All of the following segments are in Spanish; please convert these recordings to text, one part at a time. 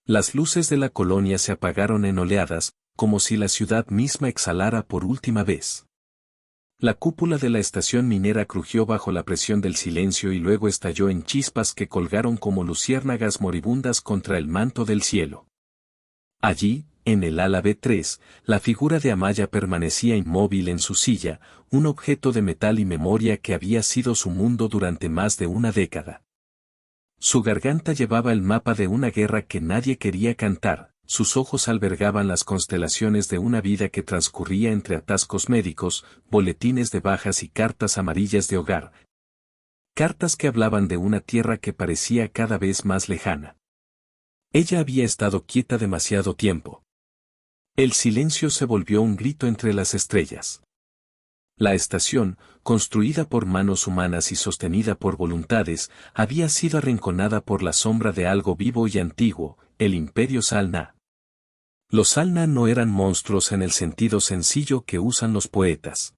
Las luces de la colonia se apagaron en oleadas, como si la ciudad misma exhalara por última vez. La cúpula de la estación minera crujió bajo la presión del silencio y luego estalló en chispas que colgaron como luciérnagas moribundas contra el manto del cielo. Allí, en el ala B3, la figura de Amaya permanecía inmóvil en su silla, un objeto de metal y memoria que había sido su mundo durante más de una década. Su garganta llevaba el mapa de una guerra que nadie quería cantar, sus ojos albergaban las constelaciones de una vida que transcurría entre atascos médicos, boletines de bajas y cartas amarillas de hogar. Cartas que hablaban de una tierra que parecía cada vez más lejana. Ella había estado quieta demasiado tiempo. El silencio se volvió un grito entre las estrellas. La estación, construida por manos humanas y sostenida por voluntades, había sido arrinconada por la sombra de algo vivo y antiguo, el Imperio Salna. Los Salna no eran monstruos en el sentido sencillo que usan los poetas.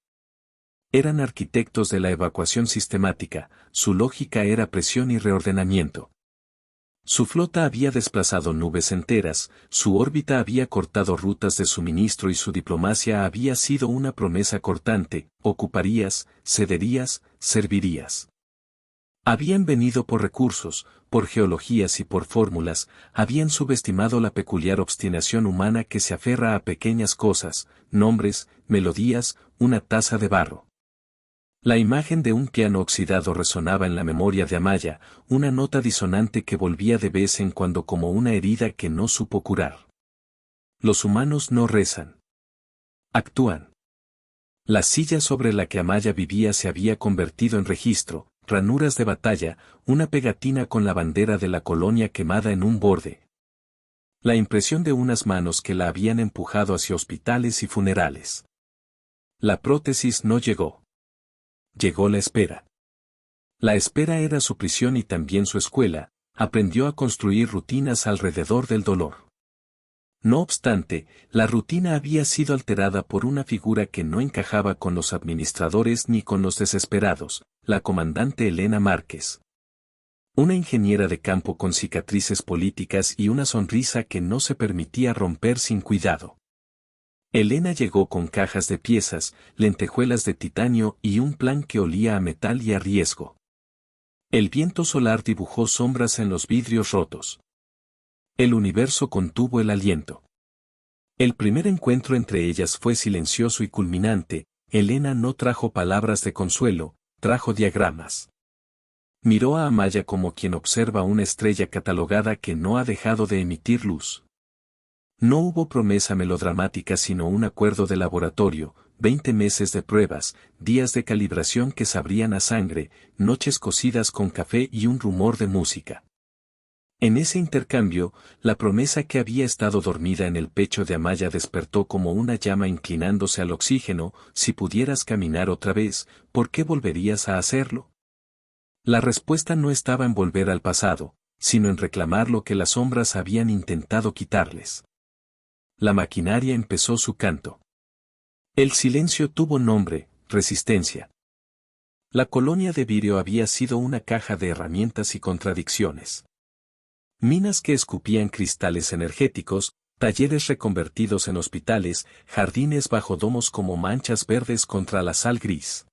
Eran arquitectos de la evacuación sistemática, su lógica era presión y reordenamiento. Su flota había desplazado nubes enteras, su órbita había cortado rutas de suministro y su diplomacia había sido una promesa cortante: ocuparías, cederías, servirías. Habían venido por recursos, por geologías y por fórmulas, habían subestimado la peculiar obstinación humana que se aferra a pequeñas cosas, nombres, melodías, una taza de barro. La imagen de un piano oxidado resonaba en la memoria de Amaya, una nota disonante que volvía de vez en cuando como una herida que no supo curar. Los humanos no rezan. Actúan. La silla sobre la que Amaya vivía se había convertido en registro, ranuras de batalla, una pegatina con la bandera de la colonia quemada en un borde. La impresión de unas manos que la habían empujado hacia hospitales y funerales. La prótesis no llegó. Llegó la espera. La espera era su prisión y también su escuela, aprendió a construir rutinas alrededor del dolor. No obstante, la rutina había sido alterada por una figura que no encajaba con los administradores ni con los desesperados, la comandante Elena Márquez. Una ingeniera de campo con cicatrices políticas y una sonrisa que no se permitía romper sin cuidado. Elena llegó con cajas de piezas, lentejuelas de titanio y un plan que olía a metal y a riesgo. El viento solar dibujó sombras en los vidrios rotos. El universo contuvo el aliento. El primer encuentro entre ellas fue silencioso y culminante. Elena no trajo palabras de consuelo, trajo diagramas. Miró a Amaya como quien observa una estrella catalogada que no ha dejado de emitir luz. No hubo promesa melodramática sino un acuerdo de laboratorio, 20 meses de pruebas, días de calibración que sabrían a sangre, noches cocidas con café y un rumor de música. En ese intercambio, la promesa que había estado dormida en el pecho de Amaya despertó como una llama inclinándose al oxígeno: si pudieras caminar otra vez, ¿por qué volverías a hacerlo? La respuesta no estaba en volver al pasado, sino en reclamar lo que las sombras habían intentado quitarles. La maquinaria empezó su canto. El silencio tuvo nombre: resistencia. La colonia de Virio había sido una caja de herramientas y contradicciones. Minas que escupían cristales energéticos, talleres reconvertidos en hospitales, jardines bajo domos como manchas verdes contra la sal gris.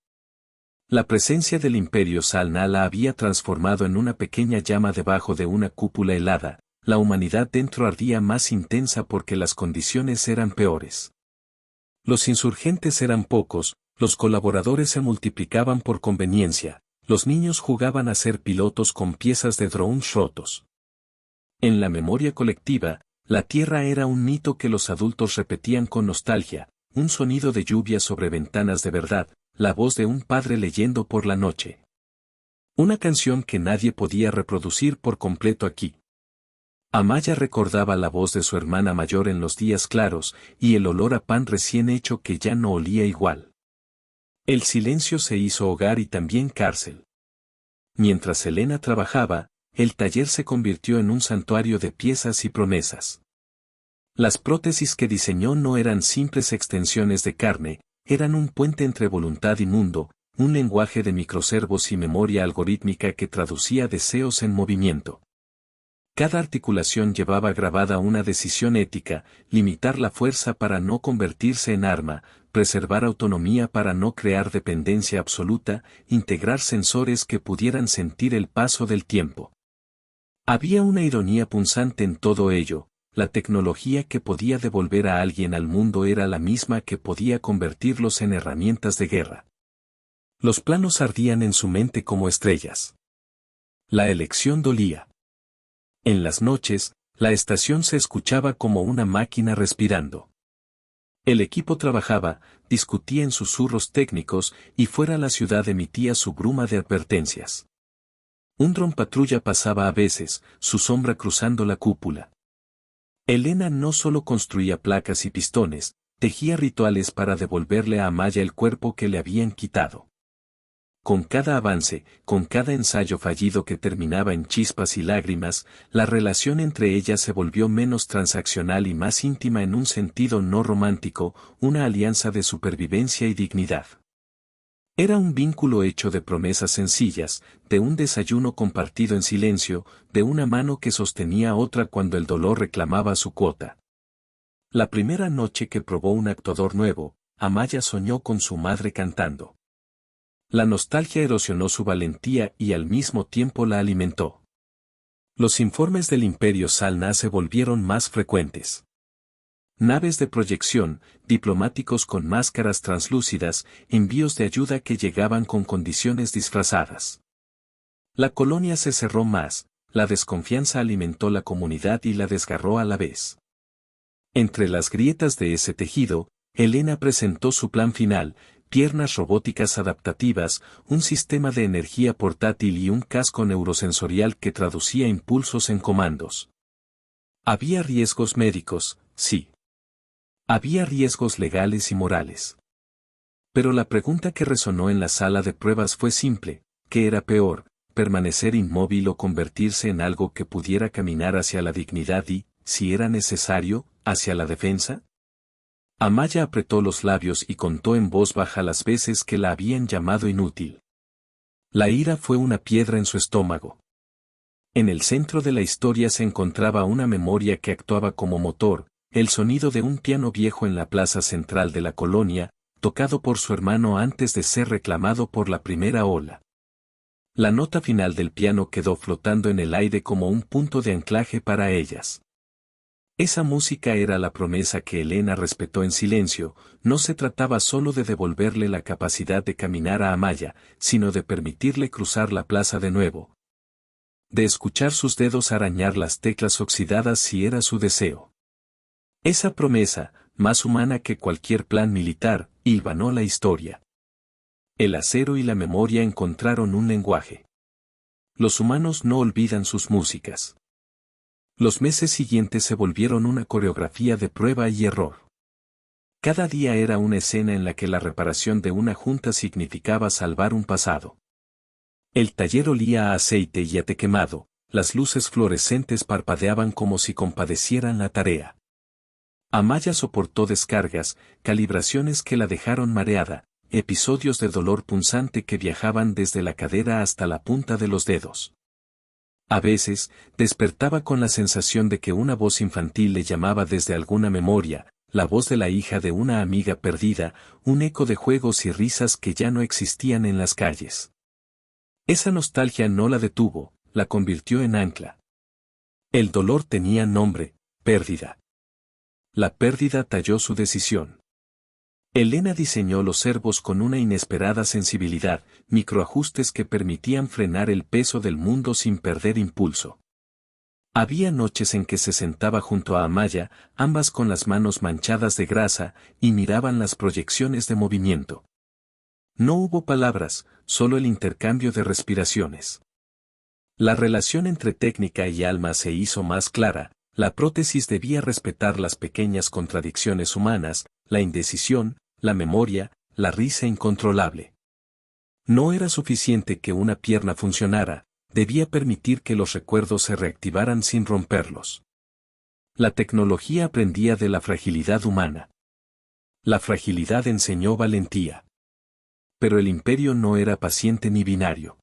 La presencia del Imperio Salna la había transformado en una pequeña llama debajo de una cúpula helada. La humanidad dentro ardía más intensa porque las condiciones eran peores. Los insurgentes eran pocos, los colaboradores se multiplicaban por conveniencia, los niños jugaban a ser pilotos con piezas de drones rotos. En la memoria colectiva, la tierra era un mito que los adultos repetían con nostalgia, un sonido de lluvia sobre ventanas de verdad, la voz de un padre leyendo por la noche. Una canción que nadie podía reproducir por completo aquí. Amaya recordaba la voz de su hermana mayor en los días claros, y el olor a pan recién hecho que ya no olía igual. El silencio se hizo hogar y también cárcel. Mientras Elena trabajaba, el taller se convirtió en un santuario de piezas y promesas. Las prótesis que diseñó no eran simples extensiones de carne, eran un puente entre voluntad y mundo, un lenguaje de microservos y memoria algorítmica que traducía deseos en movimiento. Cada articulación llevaba grabada una decisión ética: limitar la fuerza para no convertirse en arma, preservar autonomía para no crear dependencia absoluta, integrar sensores que pudieran sentir el paso del tiempo. Había una ironía punzante en todo ello: la tecnología que podía devolver a alguien al mundo era la misma que podía convertirlos en herramientas de guerra. Los planos ardían en su mente como estrellas. La elección dolía. En las noches, la estación se escuchaba como una máquina respirando. El equipo trabajaba, discutía en susurros técnicos, y fuera la ciudad emitía su bruma de advertencias. Un dron patrulla pasaba a veces, su sombra cruzando la cúpula. Elena no solo construía placas y pistones, tejía rituales para devolverle a Amaya el cuerpo que le habían quitado. Con cada avance, con cada ensayo fallido que terminaba en chispas y lágrimas, la relación entre ellas se volvió menos transaccional y más íntima en un sentido no romántico, una alianza de supervivencia y dignidad. Era un vínculo hecho de promesas sencillas, de un desayuno compartido en silencio, de una mano que sostenía otra cuando el dolor reclamaba su cuota. La primera noche que probó un actuador nuevo, Amaya soñó con su madre cantando. La nostalgia erosionó su valentía y al mismo tiempo la alimentó. Los informes del Imperio Salna se volvieron más frecuentes. Naves de proyección, diplomáticos con máscaras translúcidas, envíos de ayuda que llegaban con condiciones disfrazadas. La colonia se cerró más, la desconfianza alimentó la comunidad y la desgarró a la vez. Entre las grietas de ese tejido, Elena presentó su plan final: piernas robóticas adaptativas, un sistema de energía portátil y un casco neurosensorial que traducía impulsos en comandos. Había riesgos médicos, sí. Había riesgos legales y morales. Pero la pregunta que resonó en la sala de pruebas fue simple: ¿qué era peor, permanecer inmóvil o convertirse en algo que pudiera caminar hacia la dignidad y, si era necesario, hacia la defensa? Amaya apretó los labios y contó en voz baja las veces que la habían llamado inútil. La ira fue una piedra en su estómago. En el centro de la historia se encontraba una memoria que actuaba como motor: el sonido de un piano viejo en la plaza central de la colonia, tocado por su hermano antes de ser reclamado por la primera ola. La nota final del piano quedó flotando en el aire como un punto de anclaje para ellas. Esa música era la promesa que Elena respetó en silencio: no se trataba solo de devolverle la capacidad de caminar a Amaya, sino de permitirle cruzar la plaza de nuevo. De escuchar sus dedos arañar las teclas oxidadas si era su deseo. Esa promesa, más humana que cualquier plan militar, hilvanó la historia. El acero y la memoria encontraron un lenguaje. Los humanos no olvidan sus músicas. Los meses siguientes se volvieron una coreografía de prueba y error. Cada día era una escena en la que la reparación de una junta significaba salvar un pasado. El taller olía a aceite y a té quemado, las luces fluorescentes parpadeaban como si compadecieran la tarea. Amaya soportó descargas, calibraciones que la dejaron mareada, episodios de dolor punzante que viajaban desde la cadera hasta la punta de los dedos. A veces, despertaba con la sensación de que una voz infantil le llamaba desde alguna memoria, la voz de la hija de una amiga perdida, un eco de juegos y risas que ya no existían en las calles. Esa nostalgia no la detuvo, la convirtió en ancla. El dolor tenía nombre: pérdida. La pérdida talló su decisión. Elena diseñó los servos con una inesperada sensibilidad, microajustes que permitían frenar el peso del mundo sin perder impulso. Había noches en que se sentaba junto a Amaya, ambas con las manos manchadas de grasa, y miraban las proyecciones de movimiento. No hubo palabras, solo el intercambio de respiraciones. La relación entre técnica y alma se hizo más clara: la prótesis debía respetar las pequeñas contradicciones humanas, la indecisión, la memoria, la risa incontrolable. No era suficiente que una pierna funcionara, debía permitir que los recuerdos se reactivaran sin romperlos. La tecnología aprendía de la fragilidad humana. La fragilidad enseñó valentía. Pero el imperio no era paciente ni binario.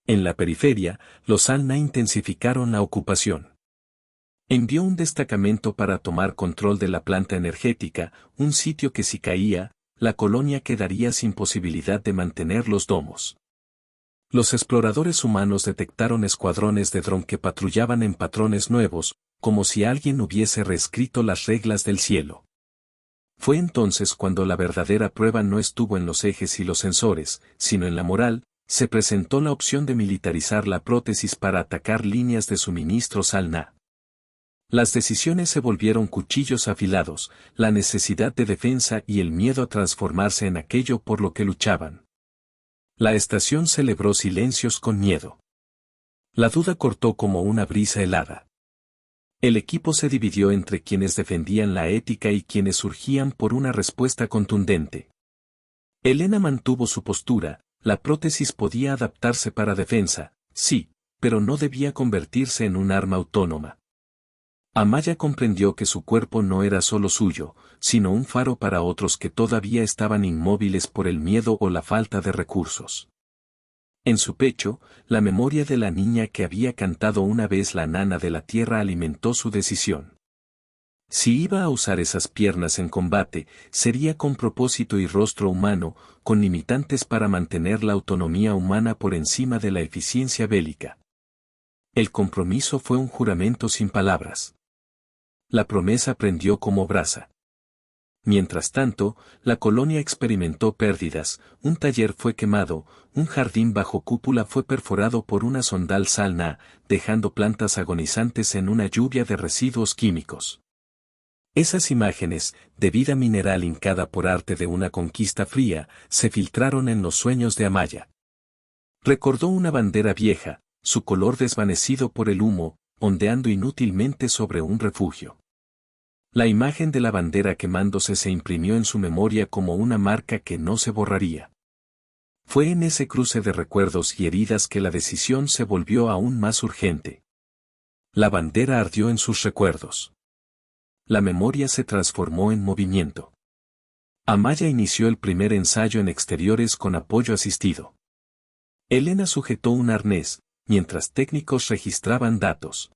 En la periferia, los Salna intensificaron la ocupación. Envió un destacamento para tomar control de la planta energética, un sitio que si caía, la colonia quedaría sin posibilidad de mantener los domos. Los exploradores humanos detectaron escuadrones de dron que patrullaban en patrones nuevos, como si alguien hubiese reescrito las reglas del cielo. Fue entonces cuando la verdadera prueba no estuvo en los ejes y los sensores, sino en la moral. Se presentó la opción de militarizar la prótesis para atacar líneas de suministro Salna. Las decisiones se volvieron cuchillos afilados, la necesidad de defensa y el miedo a transformarse en aquello por lo que luchaban. La estación celebró silencios con miedo. La duda cortó como una brisa helada. El equipo se dividió entre quienes defendían la ética y quienes surgían por una respuesta contundente. Elena mantuvo su postura. La prótesis podía adaptarse para defensa, sí, pero no debía convertirse en un arma autónoma. Amaya comprendió que su cuerpo no era solo suyo, sino un faro para otros que todavía estaban inmóviles por el miedo o la falta de recursos. En su pecho, la memoria de la niña que había cantado una vez la nana de la tierra alimentó su decisión. Si iba a usar esas piernas en combate, sería con propósito y rostro humano, con limitantes para mantener la autonomía humana por encima de la eficiencia bélica. El compromiso fue un juramento sin palabras. La promesa prendió como brasa. Mientras tanto, la colonia experimentó pérdidas, un taller fue quemado, un jardín bajo cúpula fue perforado por una sondal Salna, dejando plantas agonizantes en una lluvia de residuos químicos. Esas imágenes, de vida mineral hincada por arte de una conquista fría, se filtraron en los sueños de Amaya. Recordó una bandera vieja, su color desvanecido por el humo, ondeando inútilmente sobre un refugio. La imagen de la bandera quemándose se imprimió en su memoria como una marca que no se borraría. Fue en ese cruce de recuerdos y heridas que la decisión se volvió aún más urgente. La bandera ardió en sus recuerdos. La memoria se transformó en movimiento. Amaya inició el primer ensayo en exteriores con apoyo asistido. Elena sujetó un arnés, mientras técnicos registraban datos.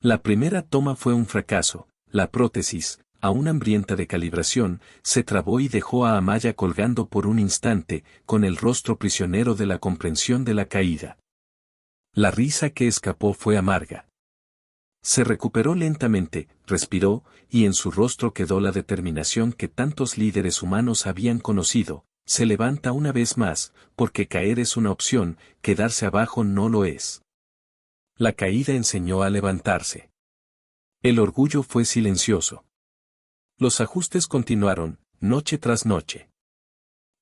La primera toma fue un fracaso, la prótesis, aún hambrienta de calibración, se trabó y dejó a Amaya colgando por un instante, con el rostro prisionero de la comprensión de la caída. La risa que escapó fue amarga. Se recuperó lentamente, respiró, y en su rostro quedó la determinación que tantos líderes humanos habían conocido. Se levanta una vez más, porque caer es una opción, quedarse abajo no lo es. La caída enseñó a levantarse. El orgullo fue silencioso. Los ajustes continuaron, noche tras noche.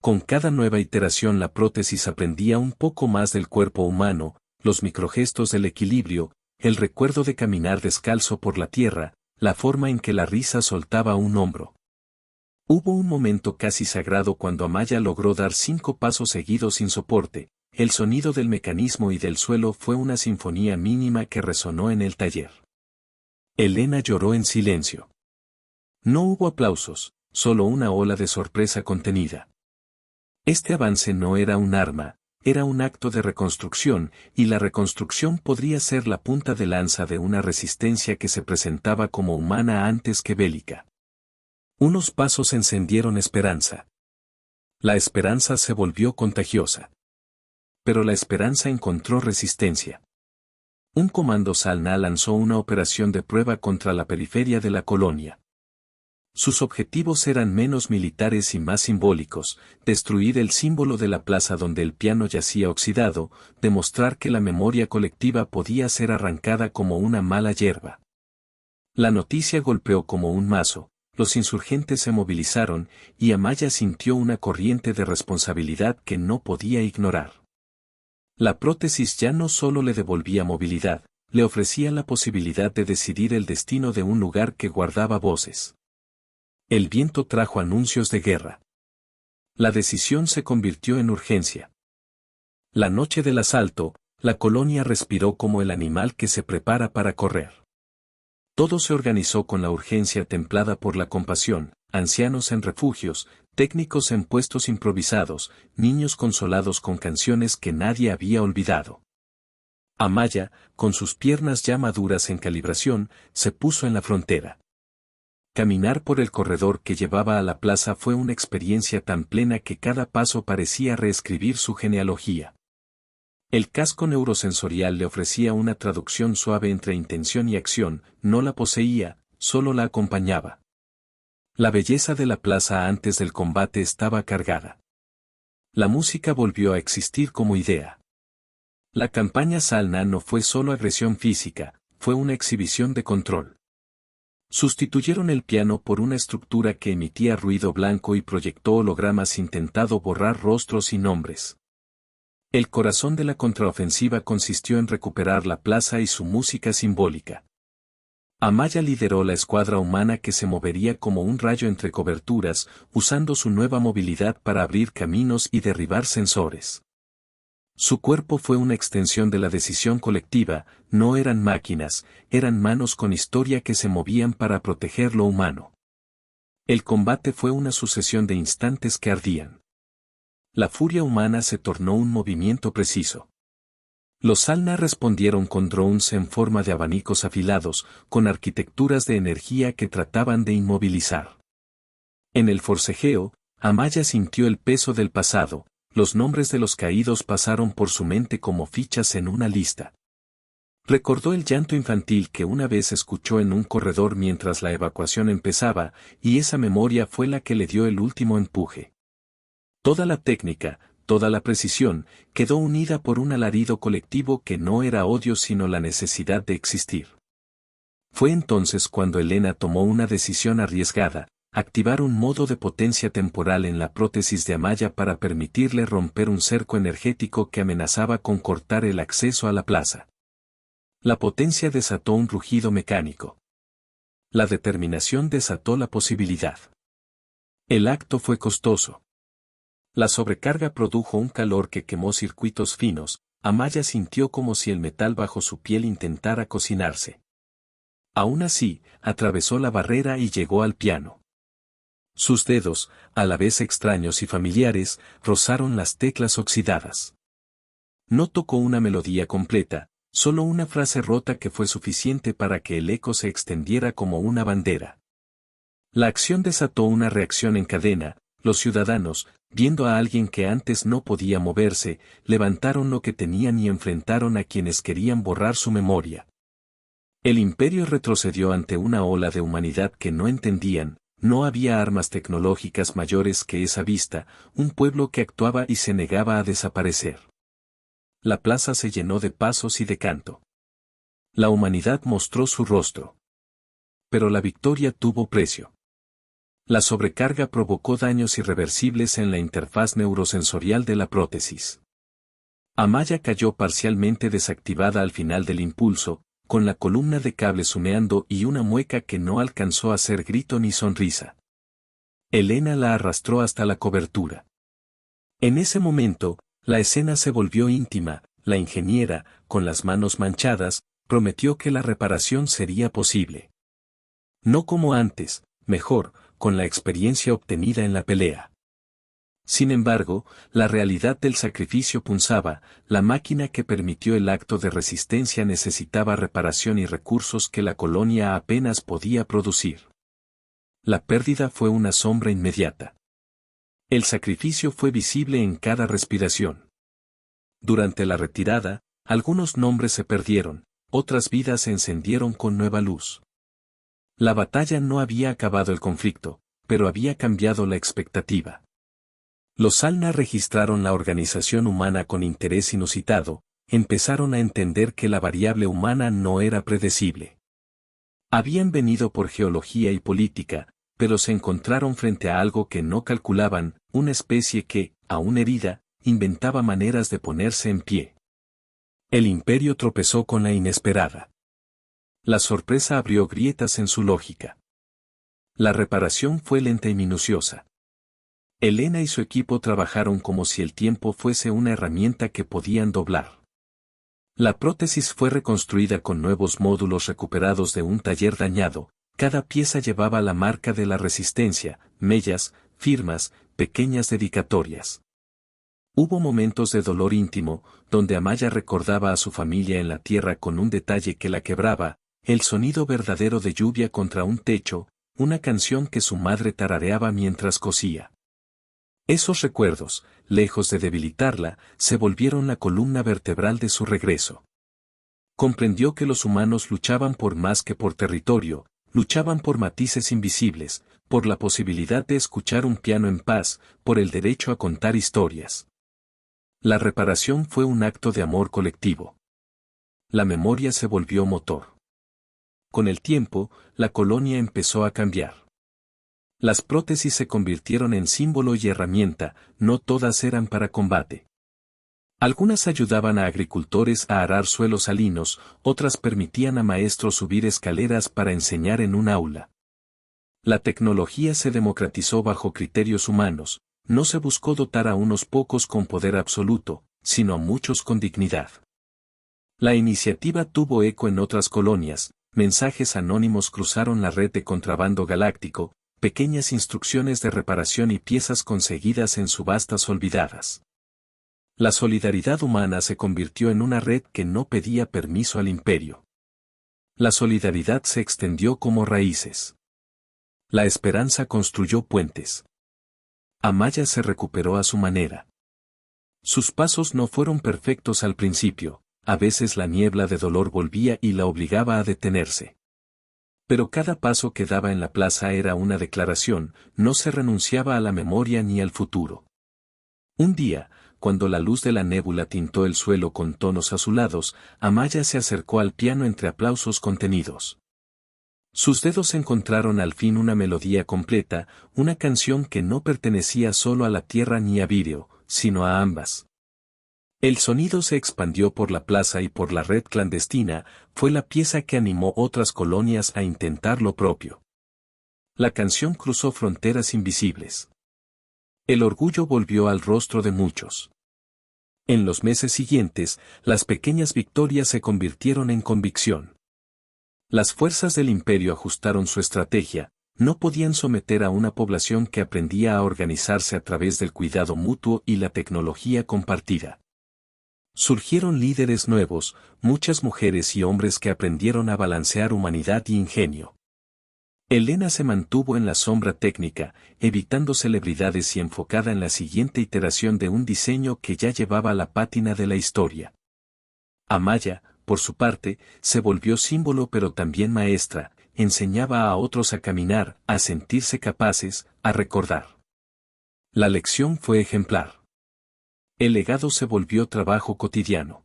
Con cada nueva iteración la prótesis aprendía un poco más del cuerpo humano, los microgestos del equilibrio, el recuerdo de caminar descalzo por la tierra, la forma en que la risa soltaba un hombro. Hubo un momento casi sagrado cuando Amaya logró dar 5 pasos seguidos sin soporte, el sonido del mecanismo y del suelo fue una sinfonía mínima que resonó en el taller. Elena lloró en silencio. No hubo aplausos, solo una ola de sorpresa contenida. Este avance no era un arma, era un acto de reconstrucción, y la reconstrucción podría ser la punta de lanza de una resistencia que se presentaba como humana antes que bélica. Unos pasos encendieron esperanza. La esperanza se volvió contagiosa. Pero la esperanza encontró resistencia. Un comando Salna lanzó una operación de prueba contra la periferia de la colonia. Sus objetivos eran menos militares y más simbólicos, destruir el símbolo de la plaza donde el piano yacía oxidado, demostrar que la memoria colectiva podía ser arrancada como una mala hierba. La noticia golpeó como un mazo, los insurgentes se movilizaron, y Amaya sintió una corriente de responsabilidad que no podía ignorar. La prótesis ya no solo le devolvía movilidad, le ofrecía la posibilidad de decidir el destino de un lugar que guardaba voces. El viento trajo anuncios de guerra. La decisión se convirtió en urgencia. La noche del asalto, la colonia respiró como el animal que se prepara para correr. Todo se organizó con la urgencia templada por la compasión, ancianos en refugios, técnicos en puestos improvisados, niños consolados con canciones que nadie había olvidado. Amaya, con sus piernas ya maduras en calibración, se puso en la frontera. Caminar por el corredor que llevaba a la plaza fue una experiencia tan plena que cada paso parecía reescribir su genealogía. El casco neurosensorial le ofrecía una traducción suave entre intención y acción, no la poseía, solo la acompañaba. La belleza de la plaza antes del combate estaba cargada. La música volvió a existir como idea. La campaña Salna no fue solo agresión física, fue una exhibición de control. Sustituyeron el piano por una estructura que emitía ruido blanco y proyectó hologramas intentando borrar rostros y nombres. El corazón de la contraofensiva consistió en recuperar la plaza y su música simbólica. Amaya lideró la escuadra humana que se movería como un rayo entre coberturas, usando su nueva movilidad para abrir caminos y derribar sensores. Su cuerpo fue una extensión de la decisión colectiva, no eran máquinas, eran manos con historia que se movían para proteger lo humano. El combate fue una sucesión de instantes que ardían. La furia humana se tornó un movimiento preciso. Los Salna respondieron con drones en forma de abanicos afilados, con arquitecturas de energía que trataban de inmovilizar. En el forcejeo, Amaya sintió el peso del pasado, los nombres de los caídos pasaron por su mente como fichas en una lista. Recordó el llanto infantil que una vez escuchó en un corredor mientras la evacuación empezaba, y esa memoria fue la que le dio el último empuje. Toda la técnica, toda la precisión, quedó unida por un alarido colectivo que no era odio sino la necesidad de existir. Fue entonces cuando Elena tomó una decisión arriesgada, activar un modo de potencia temporal en la prótesis de Amaya para permitirle romper un cerco energético que amenazaba con cortar el acceso a la plaza. La potencia desató un rugido mecánico. La determinación desató la posibilidad. El acto fue costoso. La sobrecarga produjo un calor que quemó circuitos finos, Amaya sintió como si el metal bajo su piel intentara cocinarse. Aún así, atravesó la barrera y llegó al piano. Sus dedos, a la vez extraños y familiares, rozaron las teclas oxidadas. No tocó una melodía completa, solo una frase rota que fue suficiente para que el eco se extendiera como una bandera. La acción desató una reacción en cadena, los ciudadanos, viendo a alguien que antes no podía moverse, levantaron lo que tenían y enfrentaron a quienes querían borrar su memoria. El imperio retrocedió ante una ola de humanidad que no entendían. No había armas tecnológicas mayores que esa vista, un pueblo que actuaba y se negaba a desaparecer. La plaza se llenó de pasos y de canto. La humanidad mostró su rostro. Pero la victoria tuvo precio. La sobrecarga provocó daños irreversibles en la interfaz neurosensorial de la prótesis. Amaya cayó parcialmente desactivada al final del impulso, con la columna de cables humeando y una mueca que no alcanzó a hacer grito ni sonrisa. Elena la arrastró hasta la cobertura. En ese momento, la escena se volvió íntima, la ingeniera, con las manos manchadas, prometió que la reparación sería posible. No como antes, mejor, con la experiencia obtenida en la pelea. Sin embargo, la realidad del sacrificio punzaba, la máquina que permitió el acto de resistencia necesitaba reparación y recursos que la colonia apenas podía producir. La pérdida fue una sombra inmediata. El sacrificio fue visible en cada respiración. Durante la retirada, algunos nombres se perdieron, otras vidas se encendieron con nueva luz. La batalla no había acabado el conflicto, pero había cambiado la expectativa. Los Salna registraron la organización humana con interés inusitado, empezaron a entender que la variable humana no era predecible. Habían venido por geología y política, pero se encontraron frente a algo que no calculaban, una especie que, aún herida, inventaba maneras de ponerse en pie. El imperio tropezó con la inesperada. La sorpresa abrió grietas en su lógica. La reparación fue lenta y minuciosa. Elena y su equipo trabajaron como si el tiempo fuese una herramienta que podían doblar. La prótesis fue reconstruida con nuevos módulos recuperados de un taller dañado, cada pieza llevaba la marca de la resistencia, mellas, firmas, pequeñas dedicatorias. Hubo momentos de dolor íntimo, donde Amaya recordaba a su familia en la tierra con un detalle que la quebraba, el sonido verdadero de lluvia contra un techo, una canción que su madre tarareaba mientras cosía. Esos recuerdos, lejos de debilitarla, se volvieron la columna vertebral de su regreso. Comprendió que los humanos luchaban por más que por territorio, luchaban por matices invisibles, por la posibilidad de escuchar un piano en paz, por el derecho a contar historias. La reparación fue un acto de amor colectivo. La memoria se volvió motor. Con el tiempo, la colonia empezó a cambiar. Las prótesis se convirtieron en símbolo y herramienta, no todas eran para combate. Algunas ayudaban a agricultores a arar suelos salinos, otras permitían a maestros subir escaleras para enseñar en un aula. La tecnología se democratizó bajo criterios humanos, no se buscó dotar a unos pocos con poder absoluto, sino a muchos con dignidad. La iniciativa tuvo eco en otras colonias, mensajes anónimos cruzaron la red de contrabando galáctico, pequeñas instrucciones de reparación y piezas conseguidas en subastas olvidadas. La solidaridad humana se convirtió en una red que no pedía permiso al imperio. La solidaridad se extendió como raíces. La esperanza construyó puentes. Amaya se recuperó a su manera. Sus pasos no fueron perfectos al principio, a veces la niebla de dolor volvía y la obligaba a detenerse. Pero cada paso que daba en la plaza era una declaración, no se renunciaba a la memoria ni al futuro. Un día, cuando la luz de la nébula tintó el suelo con tonos azulados, Amaya se acercó al piano entre aplausos contenidos. Sus dedos encontraron al fin una melodía completa, una canción que no pertenecía solo a la tierra ni a Vídeo, sino a ambas. El sonido se expandió por la plaza y por la red clandestina, fue la pieza que animó otras colonias a intentar lo propio. La canción cruzó fronteras invisibles. El orgullo volvió al rostro de muchos. En los meses siguientes, las pequeñas victorias se convirtieron en convicción. Las fuerzas del imperio ajustaron su estrategia, no podían someter a una población que aprendía a organizarse a través del cuidado mutuo y la tecnología compartida. Surgieron líderes nuevos, muchas mujeres y hombres que aprendieron a balancear humanidad y ingenio. Elena se mantuvo en la sombra técnica, evitando celebridades y enfocada en la siguiente iteración de un diseño que ya llevaba la pátina de la historia. Amaya, por su parte, se volvió símbolo pero también maestra, enseñaba a otros a caminar, a sentirse capaces, a recordar. La lección fue ejemplar. El legado se volvió trabajo cotidiano.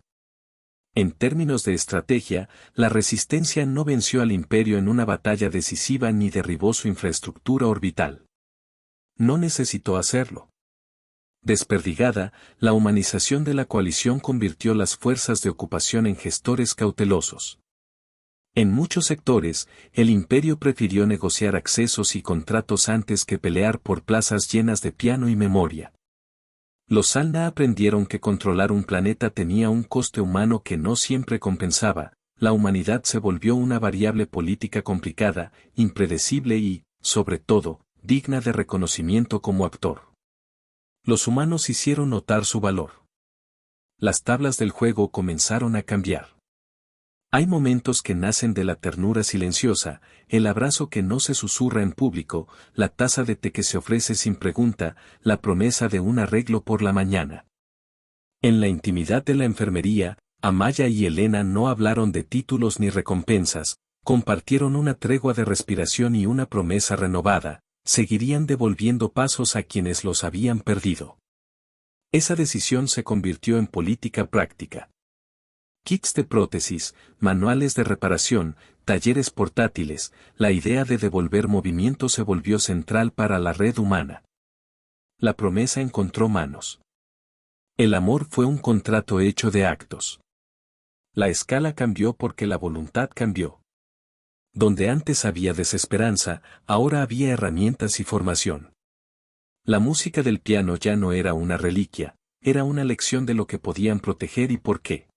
En términos de estrategia, la resistencia no venció al imperio en una batalla decisiva ni derribó su infraestructura orbital. No necesitó hacerlo. Desperdigada, la humanización de la coalición convirtió las fuerzas de ocupación en gestores cautelosos. En muchos sectores, el imperio prefirió negociar accesos y contratos antes que pelear por plazas llenas de piano y memoria. Los Salna aprendieron que controlar un planeta tenía un coste humano que no siempre compensaba, la humanidad se volvió una variable política complicada, impredecible y, sobre todo, digna de reconocimiento como actor. Los humanos hicieron notar su valor. Las tablas del juego comenzaron a cambiar. Hay momentos que nacen de la ternura silenciosa, el abrazo que no se susurra en público, la taza de té que se ofrece sin pregunta, la promesa de un arreglo por la mañana. En la intimidad de la enfermería, Amaya y Elena no hablaron de títulos ni recompensas, compartieron una tregua de respiración y una promesa renovada, seguirían devolviendo pasos a quienes los habían perdido. Esa decisión se convirtió en política práctica. Kits de prótesis, manuales de reparación, talleres portátiles, la idea de devolver movimiento se volvió central para la red humana. La promesa encontró manos. El amor fue un contrato hecho de actos. La escala cambió porque la voluntad cambió. Donde antes había desesperanza, ahora había herramientas y formación. La música del piano ya no era una reliquia, era una lección de lo que podían proteger y por qué.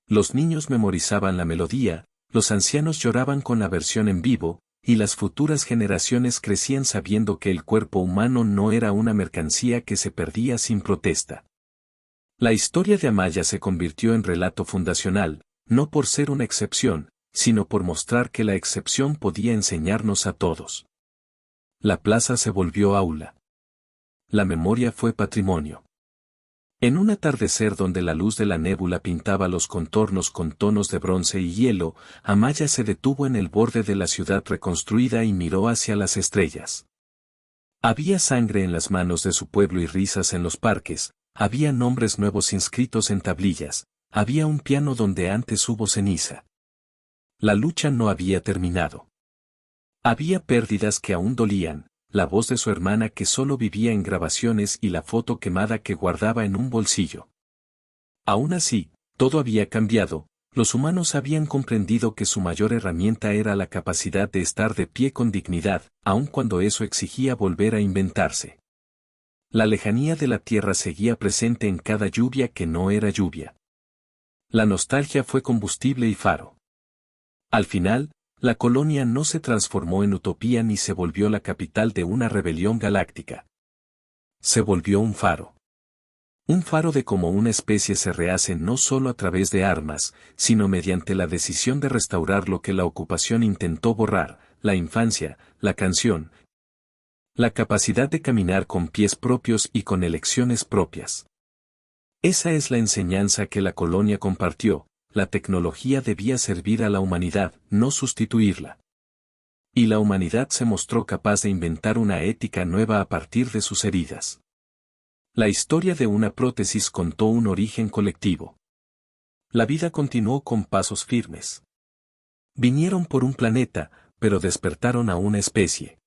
Los niños memorizaban la melodía, los ancianos lloraban con la versión en vivo, y las futuras generaciones crecían sabiendo que el cuerpo humano no era una mercancía que se perdía sin protesta. La historia de Amaya se convirtió en relato fundacional, no por ser una excepción, sino por mostrar que la excepción podía enseñarnos a todos. La plaza se volvió aula. La memoria fue patrimonio. En un atardecer donde la luz de la nébula pintaba los contornos con tonos de bronce y hielo, Amaya se detuvo en el borde de la ciudad reconstruida y miró hacia las estrellas. Había sangre en las manos de su pueblo y risas en los parques, había nombres nuevos inscritos en tablillas, había un piano donde antes hubo ceniza. La lucha no había terminado. Había pérdidas que aún dolían, la voz de su hermana que solo vivía en grabaciones y la foto quemada que guardaba en un bolsillo. Aún así, todo había cambiado, los humanos habían comprendido que su mayor herramienta era la capacidad de estar de pie con dignidad, aun cuando eso exigía volver a inventarse. La lejanía de la tierra seguía presente en cada lluvia que no era lluvia. La nostalgia fue combustible y faro. Al final, la colonia no se transformó en utopía ni se volvió la capital de una rebelión galáctica. Se volvió un faro. Un faro de cómo una especie se rehace no solo a través de armas, sino mediante la decisión de restaurar lo que la ocupación intentó borrar, la infancia, la canción, la capacidad de caminar con pies propios y con elecciones propias. Esa es la enseñanza que la colonia compartió. La tecnología debía servir a la humanidad, no sustituirla. Y la humanidad se mostró capaz de inventar una ética nueva a partir de sus heridas. La historia de una prótesis contó un origen colectivo. La vida continuó con pasos firmes. Vinieron por un planeta, pero despertaron a una especie.